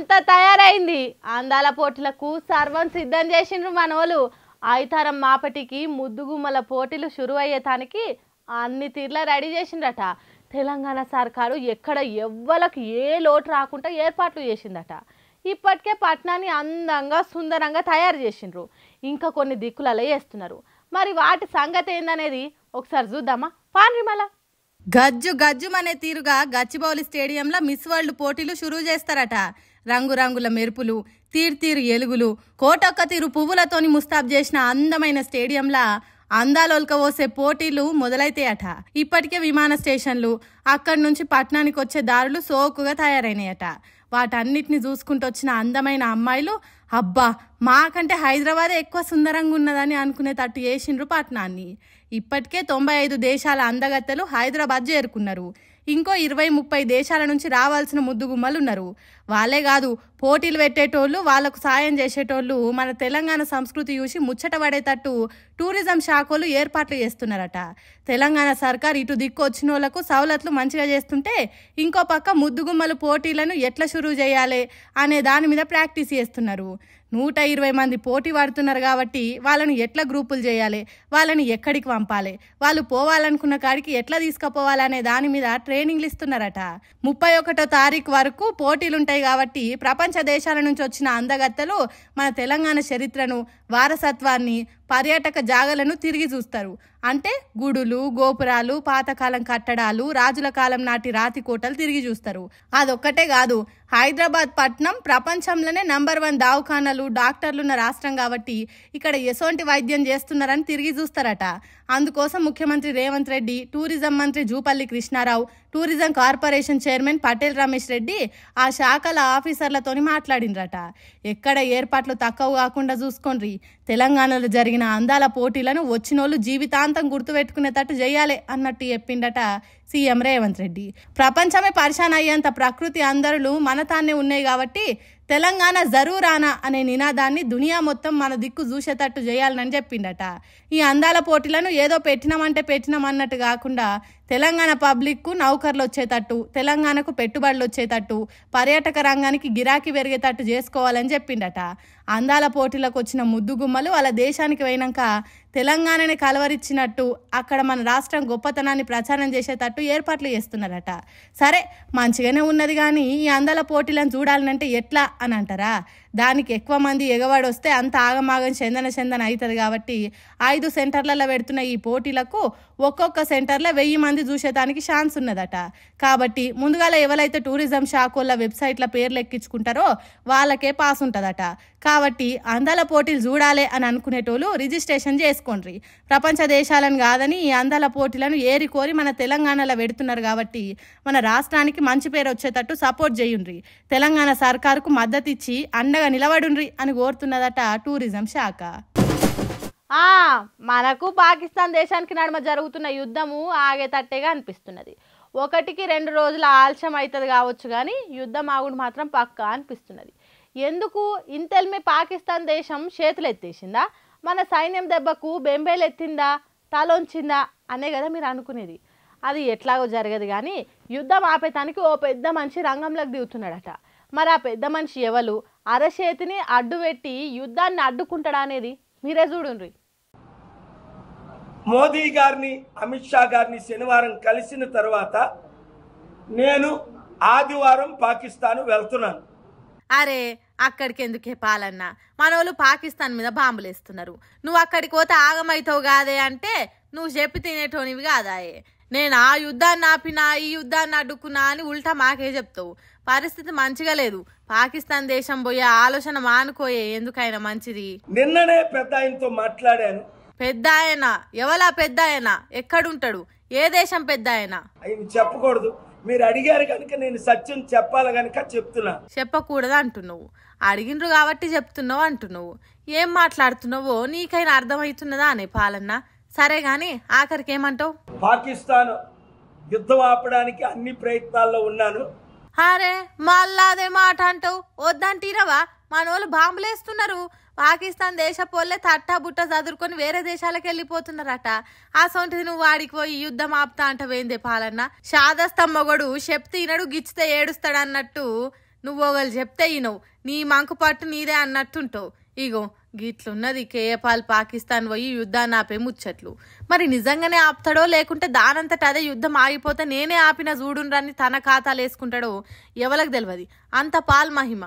అంతా తయారైంది. అందాల పోటీలకు సర్వం సిద్ధం చేసిండ్రు మనోళ్ళు. ఐతారం మాపటికి ముద్దుగుమ్మల పోటీలు షురు అయ్యేతానికి అన్ని తీర్ల రెడీ చేసిండట. తెలంగాణ సర్కారు ఎక్కడ ఎవ్వలకు ఏ లోటు రాకుండా ఏర్పాట్లు చేసిందట. ఇప్పటికే పట్నాన్ని అందంగా సుందరంగా తయారు చేసిండ్రు. ఇంకా కొన్ని దిక్కులలో చేస్తున్నారు. మరి వాటి సంగతి ఏందనేది ఒకసారి చూద్దామా? పాన్రిమల గజ్జు గజ్జుమనే తీరుగా గచ్చిబౌలి స్టేడియంలో మిస్ వరల్డ్ పోటీలు షురూ చేస్తారట. రంగురంగుల మెరుపులు, తీరు ఎలుగులు, కోటొక్క తీరు పువ్వులతోని ముస్తాబ్ చేసిన అందమైన స్టేడియంలా అందాలొల్కవోసే పోటీలు మొదలైతాయట. ఇప్పటికే విమాన స్టేషన్లు, అక్కడి నుంచి పట్టణానికి వచ్చే దారులు సోకుగా తయారైనాయట. వాటన్నిటిని చూసుకుంటూ వచ్చిన అందమైన అమ్మాయిలు అబ్బా మాకంటే హైదరాబాదే ఎక్కువ సుందరంగా ఉన్నదని అనుకునేటట్టు చేసిండ్రు పట్టణాన్ని. ఇప్పటికే 95 దేశాల అందగత్తెలు హైదరాబాద్ చేరుకున్నారు. ఇంకో 20-30 దేశాల నుంచి రావాల్సిన ముద్దుగుమ్మలు ఉన్నారు. వాళ్ళే కాదు, పోటీలు పెట్టేటోళ్ళు, వాళ్లకు సాయం చేసేటోళ్ళు మన తెలంగాణ సంస్కృతి చూసి ముచ్చట పడేటట్టు టూరిజం శాఖలు ఏర్పాట్లు చేస్తున్నారట. తెలంగాణ సర్కార్ ఇటు దిక్కు వచ్చిన వాళ్ళకు సవలతులు మంచిగా చేస్తుంటే, ఇంకో పక్క ముద్దుగుమ్మలు పోటీలను ఎట్లా షురూ చేయాలి అనే దాని మీద ప్రాక్టీస్ చేస్తున్నారు. 120 మంది పోటీ పడుతున్నారు కాబట్టి వాళ్ళని ఎట్లా గ్రూపులు చేయాలి, వాళ్ళని ఎక్కడికి పంపాలి, వాళ్ళు పోవాలనుకున్న కాడికి ఎట్లా తీసుకుపోవాలనే దాని మీద ట్రైనింగ్లు ఇస్తున్నారట. 31వ తారీఖు వరకు పోటీలుంటాయి కాబట్టి ప్రపంచ దేశాల నుంచి వచ్చిన అందగత్తెలు మన తెలంగాణ చరిత్రను, వారసత్వాన్ని, పర్యాటక జాగలను తిరిగి చూస్తారు. అంటే గుడులు, గోపురాలు, పాతకాలం కట్టడాలు, రాజుల కాలం నాటి రాతి కోటలు తిరిగి చూస్తారు. అదొక్కటే కాదు, హైదరాబాద్ పట్టణం ప్రపంచంలోనే నంబర్ 1 దవాఖానాలు, డాక్టర్లున్న రాష్ట్రం కాబట్టి ఇక్కడ ఎసోంటి వైద్యం చేస్తున్నారని తిరిగి చూస్తారట. అందుకోసం ముఖ్యమంత్రి రేవంత్ రెడ్డి, టూరిజం మంత్రి Jupally Krishna Rao, tourism corporation chairman Patel Ramesh Reddy ఆ శాఖల ఆఫీసర్లతోని మాట్లాడిండ్రట. ఎక్కడ ఏర్పాట్లు తక్కువ కాకుండా చూసుకోండి, తెలంగాణలో జరిగిన అందాల పోటీలను వచ్చినోళ్ళు జీవితాంతం గుర్తుపెట్టుకునేటట్టు చేయాలి అన్నట్టు చెప్పిండట సీఎం రేవంత్ రెడ్డి. ప్రపంచమే పరిశాన్ అయ్యేంత ప్రకృతి అందరులు మన తానే ఉన్నాయి కాబట్టి తెలంగాణ జరూరానా అనే నినాదాన్ని దునియా మొత్తం మన దిక్కు చూసేటట్టు చేయాలని చెప్పిండట. ఈ అందాల పోటీలను ఏదో పెట్టినామన్నట్టు కాకుండా తెలంగాణ పబ్లిక్కు నౌకర్లు వచ్చేటట్టు, తెలంగాణకు పెట్టుబడులు వచ్చేటట్టు, పర్యాటక రంగానికి గిరాకీ పెరిగేటట్టు చేసుకోవాలని చెప్పిండట. అందాల పోటీలకు వచ్చిన ముద్దుగుమ్మలు వాళ్ళ దేశానికి పోయినాక తెలంగాణని కలవరిచ్చినట్టు, అక్కడ మన రాష్ట్రం గొప్పతనాన్ని ప్రచారం చేసేటట్టు ఏర్పాట్లు చేస్తున్నారట. సరే మంచిగానే ఉన్నది, కానీ ఈ అందాల పోటీలను చూడాలంటే ఎట్లా అని అంటారా? దానికి ఎక్కువ మంది ఎగవాడు వస్తే అంత ఆగమాగం చందన అవుతుంది కాబట్టి 5 సెంటర్లలో పెడుతున్న ఈ పోటీలకు ఒక్కొక్క సెంటర్లో 1000 మంది చూసేదానికి ఛాన్స్ ఉన్నదట. కాబట్టి ముందుగాల ఎవరైతే టూరిజం శాఖల వెబ్సైట్ల పేర్లు ఎక్కించుకుంటారో వాళ్ళకే పాస్ ఉంటుందట. కాబట్టి అందాల పోటీలు చూడాలి అని అనుకునేటోళ్ళు రిజిస్ట్రేషన్ చేసుకోండి. ప్రపంచ దేశాలను కాదని ఈ అందాల పోటీలను ఏరి కోరి మన తెలంగాణలో పెడుతున్నారు కాబట్టి మన రాష్ట్రానికి మంచి పేరు వచ్చేటట్టు సపోర్ట్ చేయండి. తెలంగాణ సర్కారుకు మద్దతు ఇచ్చి అండగా నిలబడుండ్రి అని కోరుతున్నదట టూరిజం శాఖ. మనకు పాకిస్తాన్ దేశానికి నడుమ జరుగుతున్న యుద్ధము ఆగేటట్టేగా అనిపిస్తున్నది. 1-2 రోజుల ఆలస్యం అవుతుంది కావచ్చు, కానీ యుద్ధం ఆగుడు మాత్రం పక్కా అనిపిస్తున్నది. ఎందుకు ఇంతల్మే పాకిస్తాన్ దేశం చేతులు ఎత్తేసిందా, మన సైన్యం దెబ్బకు బెంబేలు ఎత్తిందా, తలొంచిందా అనే కదా మీరు అనుకునేది. అది ఎట్లాగో జరగదు, కానీ యుద్ధం ఆపేతానికి ఓ పెద్ద మనిషి రంగంలోకి దిగుతున్నాడట. మరి ఆ పెద్ద మనిషి ఎవరు, అరచేతిని అడ్డు పెట్టి యుద్ధాన్ని అడ్డుకుంటాడా అనేది మీరే చూడండి. మోదీ గారిని, అమిత్ షా గారిని శనివారం కలిసిన తర్వాత నేను ఆదివారం పాకిస్తాన్ వెళ్తున్నాను. అరే అక్కడికి ఎందుకే పాలన్నా, మనోళ్ళు పాకిస్తాన్ మీద బాంబులు వేస్తున్నారు, నువ్వు అక్కడికి పోతే ఆగమైతావు కాదే అంటే నువ్వు చెప్పి తినేటోనివి కాదాయే. నేను ఆ యుద్ధాన్ని ఆపినా, ఈ యుద్ధాన్ని అడ్డుకున్నా అని ఉల్టా మాకే చెప్తావు. పరిస్థితి మంచిగా లేదు. పాకిస్తాన్ దేశం పోయే ఆలోచన మానుకోయే, ఎందుకైనా మంచిది. నిన్ననే పెద్ద ఆయనతో మాట్లాడాను. పెద్ద ఆయన ఎవలా? పెద్ద ఆయన ఎక్కడుంటాడు? ఏ దేశం పెద్ద ఆయన? ఆయన చెప్పకూడదు, మీరు అడిగారు కనుక నేను సత్యం చెప్పాలి కనుక చెప్తున్నా. చెప్పకూడదు అంటున్నావు, అడిగినరు కాబట్టి చెప్తున్నావు అంటున్నావు. ఏం మాట్లాడుతున్నావో నీకైనా అర్థమవుతున్నదా అనే పాలన్న? సరే గాని ఆఖరికి ఏమంటావు? పాకిస్తాన్ యుద్ధం ఆపడానికి అన్ని ప్రయత్నాల్లో ఉన్నాను. అరే మళ్ళా అదే మాట అంటావు? వద్దంటీరవా? మనోళ్ళు బాంబులేస్తున్నారు. పాకిస్తాన్ దేశపోళ్ళే తట్టా బుట్ట చదువుకొని వేరే దేశాలకు వెళ్ళిపోతున్నారట. ఆ సొంటిది నువ్వు వాడికి పోయి యుద్ధం ఆపుతా అంటవేందే పాలన్న? షాదస్తమ్మగొడు చెప్తే ఈనడు గిచ్చితే ఏడుస్తాడు అన్నట్టు నువ్వు ఒకళ్ళు చెప్తే ఈనవు, నీ మంకు పట్టు నీదే అన్నట్టుంటావు. ఇగో గిట్లున్నది కేఏపాల్ పాకిస్తాన్ పోయి యుద్ధాన్ని ఆపే ముచ్చట్లు. మరి నిజంగానే ఆపుతాడో లేకుంటే దానంతట అదే యుద్ధం ఆగిపోతే నేనే ఆపిన చూడుండ్రని తన ఖాతాలు వేసుకుంటాడో ఎవరికి తెలియదు. అంత పాల్ మహిమ.